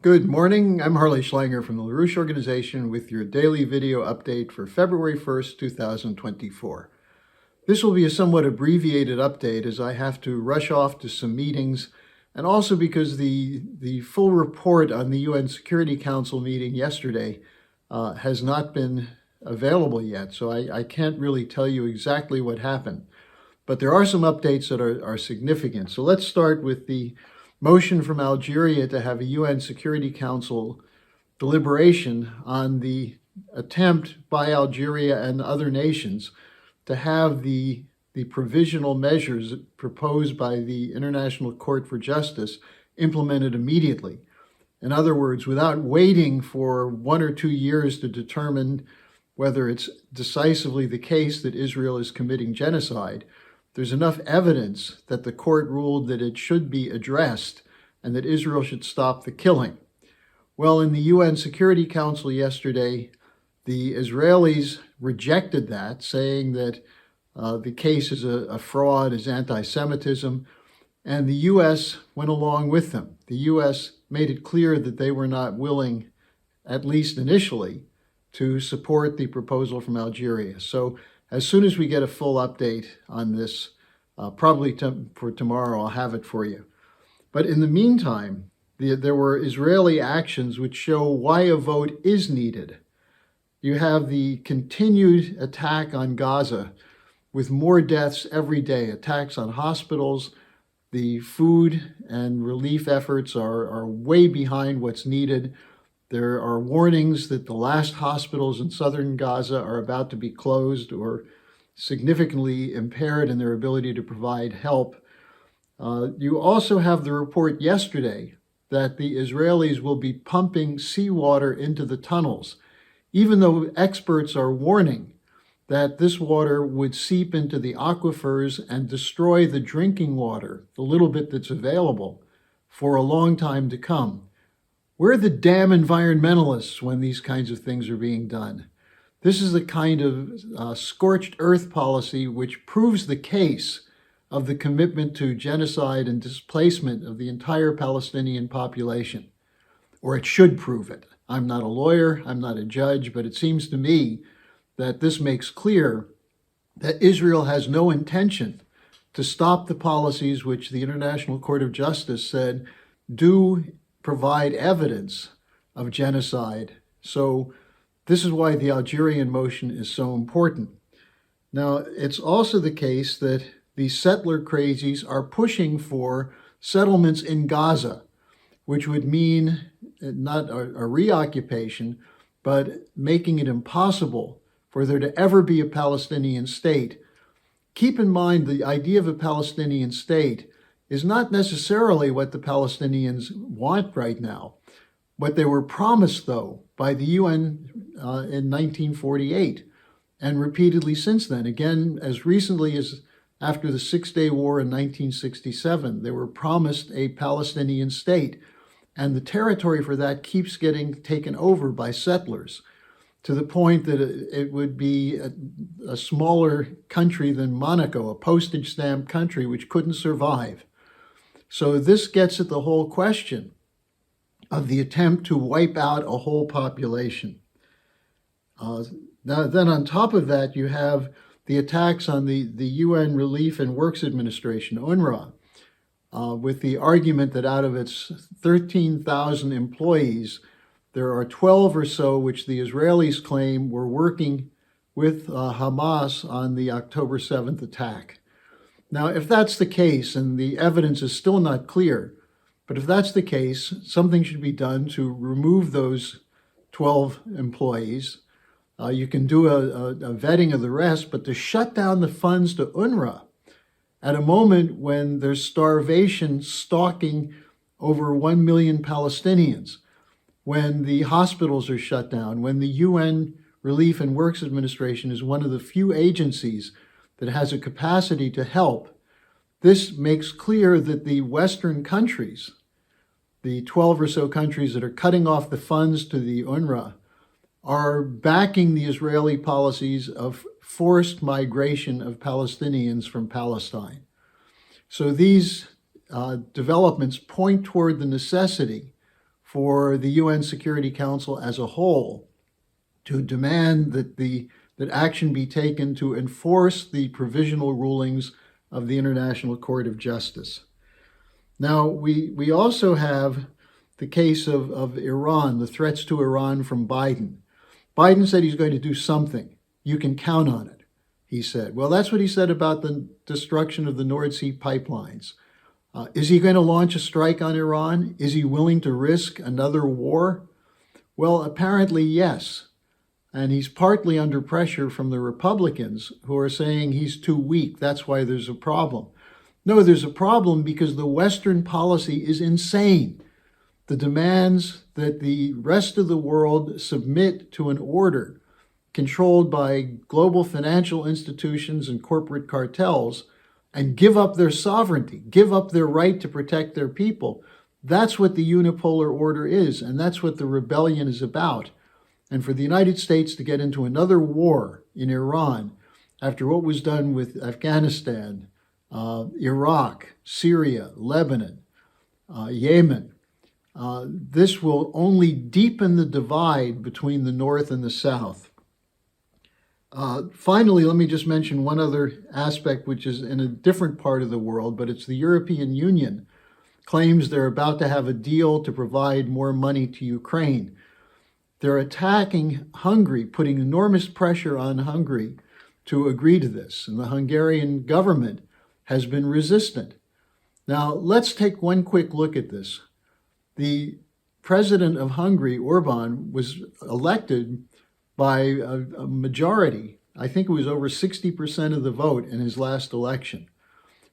Good morning. I'm Harley Schlanger from the LaRouche organization with your daily video update for February 1st, 2024. This will be a somewhat abbreviated update as I have to rush off to some meetings, and also because the full report on the UN Security Council meeting yesterday has not been available yet, so I can't really tell you exactly what happened. But there are some updates that are significant. So let's start with the motion from Algeria to have a UN Security Council deliberation on the attempt by Algeria and other nations to have the provisional measures proposed by the International Court for Justice implemented immediately. In other words, without waiting for 1 or 2 years to determine whether it's decisively the case that Israel is committing genocide, there's enough evidence that the court ruled that it should be addressed and that Israel should stop the killing. Well, in the UN Security Council yesterday, the Israelis rejected that, saying that the case is a fraud, is anti-Semitism, and the U.S. went along with them. The U.S. made it clear that they were not willing, at least initially, to support the proposal from Algeria. So as soon as we get a full update on this, probably for tomorrow, I'll have it for you. But in the meantime, there were Israeli actions which show why a vote is needed. You have the continued attack on Gaza with more deaths every day, attacks on hospitals. The food and relief efforts are way behind what's needed. There are warnings that the last hospitals in southern Gaza are about to be closed or significantly impaired in their ability to provide help. You also have the report yesterday that the Israelis will be pumping seawater into the tunnels, even though experts are warning that this water would seep into the aquifers and destroy the drinking water, the little bit that's available, for a long time to come. Where are the damn environmentalists when these kinds of things are being done? This is the kind of scorched earth policy which proves the case of the commitment to genocide and displacement of the entire Palestinian population. Or it should prove it. I'm not a lawyer, I'm not a judge, but it seems to me that this makes clear that Israel has no intention to stop the policies which the International Court of Justice said do provide evidence of genocide. So this is why the Algerian motion is so important. Now, it's also the case that the settler crazies are pushing for settlements in Gaza, which would mean not a reoccupation, but making it impossible for there to ever be a Palestinian state. Keep in mind, the idea of a Palestinian state is not necessarily what the Palestinians want right now. What they were promised, though, by the UN in 1948, and repeatedly since then, again, as recently as after the Six-Day War in 1967, they were promised a Palestinian state, and the territory for that keeps getting taken over by settlers, to the point that it would be a smaller country than Monaco, a postage stamp country which couldn't survive. So this gets at the whole question of the attempt to wipe out a whole population. Then on top of that, you have the attacks on the UN Relief and Works Administration, UNRWA, with the argument that out of its 13,000 employees, there are 12 or so which the Israelis claim were working with Hamas on the October 7th attack. Now, if that's the case, and the evidence is still not clear, but if that's the case, something should be done to remove those 12 employees. You can do a vetting of the rest, but to shut down the funds to UNRWA at a moment when there's starvation stalking over 1 million Palestinians, when the hospitals are shut down, when the UN Relief and Works Administration is one of the few agencies that has a capacity to help, this makes clear that the Western countries, the 12 or so countries that are cutting off the funds to the UNRWA, are backing the Israeli policies of forced migration of Palestinians from Palestine. So these developments point toward the necessity for the UN Security Council as a whole to demand that action be taken to enforce the provisional rulings of the International Court of Justice. Now, we also have the case of Iran, the threats to Iran from Biden. Biden said he's going to do something. You can count on it, he said. Well, that's what he said about the destruction of the North Sea pipelines. Is he going to launch a strike on Iran? Is he willing to risk another war? Well, apparently, yes. And he's partly under pressure from the Republicans who are saying he's too weak. That's why there's a problem. No, there's a problem because the Western policy is insane. The demands that the rest of the world submit to an order controlled by global financial institutions and corporate cartels and give up their sovereignty, give up their right to protect their people. That's what the unipolar order is, and that's what the rebellion is about. And for the United States to get into another war in Iran after what was done with Afghanistan, Iraq, Syria, Lebanon, Yemen, this will only deepen the divide between the North and the South. Finally, let me just mention one other aspect, which is in a different part of the world, but it's the European Union claims they're about to have a deal to provide more money to Ukraine. They're attacking Hungary, putting enormous pressure on Hungary to agree to this, and the Hungarian government has been resistant. Now, let's take one quick look at this. The president of Hungary, Orban, was elected by a majority. I think it was over 60% of the vote in his last election.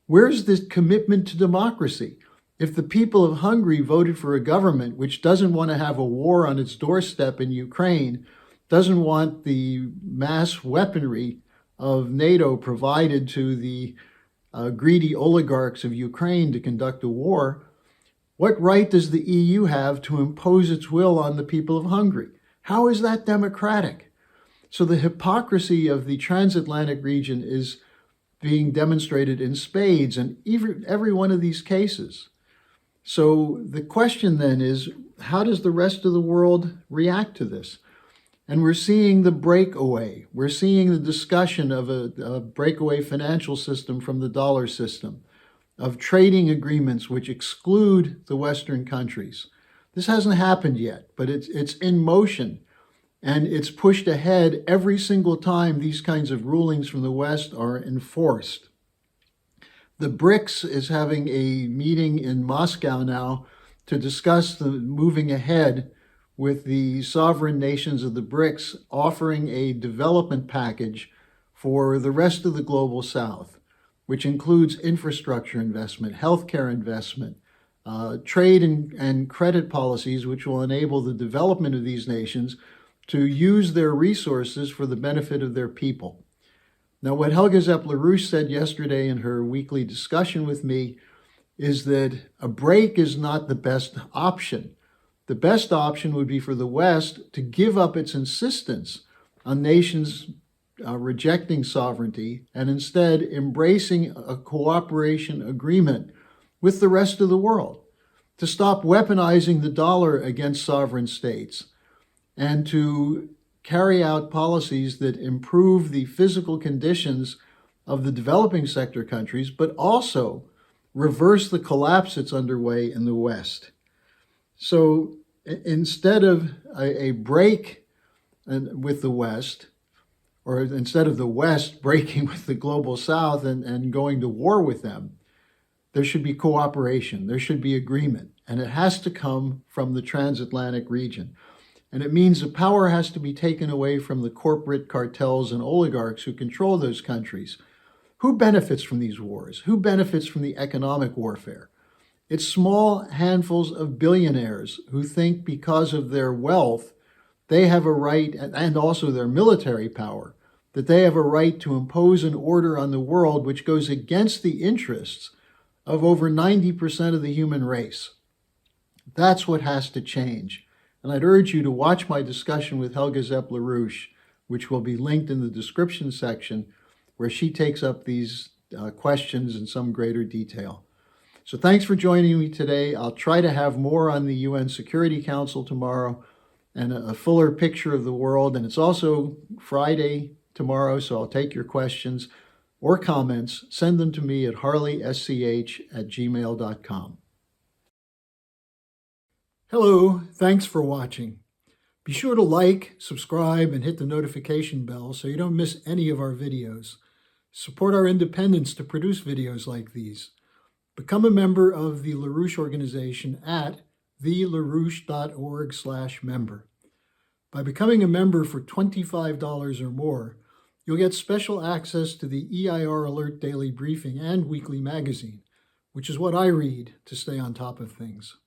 Where's this commitment to democracy? If the people of Hungary voted for a government which doesn't want to have a war on its doorstep in Ukraine, doesn't want the mass weaponry of NATO provided to the greedy oligarchs of Ukraine to conduct a war, what right does the EU have to impose its will on the people of Hungary? How is that democratic? So the hypocrisy of the transatlantic region is being demonstrated in spades in every one of these cases. So the question then is, how does the rest of the world react to this? And we're seeing the breakaway. We're seeing the discussion of a breakaway financial system from the dollar system, of trading agreements which exclude the Western countries. This hasn't happened yet, but it's in motion, and it's pushed ahead every single time these kinds of rulings from the West are enforced. The BRICS is having a meeting in Moscow now to discuss the moving ahead with the sovereign nations of the BRICS offering a development package for the rest of the global South, which includes infrastructure investment, healthcare investment, trade and credit policies, which will enable the development of these nations to use their resources for the benefit of their people. Now, what Helga Zepp-LaRouche said yesterday in her weekly discussion with me is that a break is not the best option. The best option would be for the West to give up its insistence on nations rejecting sovereignty and instead embracing a cooperation agreement with the rest of the world, to stop weaponizing the dollar against sovereign states, and to carry out policies that improve the physical conditions of the developing sector countries, but also reverse the collapse that's underway in the West. So instead of a break with the West, or instead of the West breaking with the global South and going to war with them, there should be cooperation, there should be agreement, and it has to come from the transatlantic region. And it means the power has to be taken away from the corporate cartels and oligarchs who control those countries. Who benefits from these wars? Who benefits from the economic warfare? It's small handfuls of billionaires who think because of their wealth, they have a right, and also their military power, that they have a right to impose an order on the world which goes against the interests of over 90% of the human race. That's what has to change. And I'd urge you to watch my discussion with Helga Zepp-LaRouche, which will be linked in the description section, where she takes up these questions in some greater detail. So thanks for joining me today. I'll try to have more on the UN Security Council tomorrow and a fuller picture of the world. And it's also Friday tomorrow, so I'll take your questions or comments. Send them to me at harleysch@gmail.com. Hello, thanks for watching. Be sure to like, subscribe, and hit the notification bell so you don't miss any of our videos. Support our independence to produce videos like these. Become a member of the LaRouche organization at thelarouche.org/member. By becoming a member for $25 or more, you'll get special access to the EIR Alert Daily Briefing and Weekly Magazine, which is what I read to stay on top of things.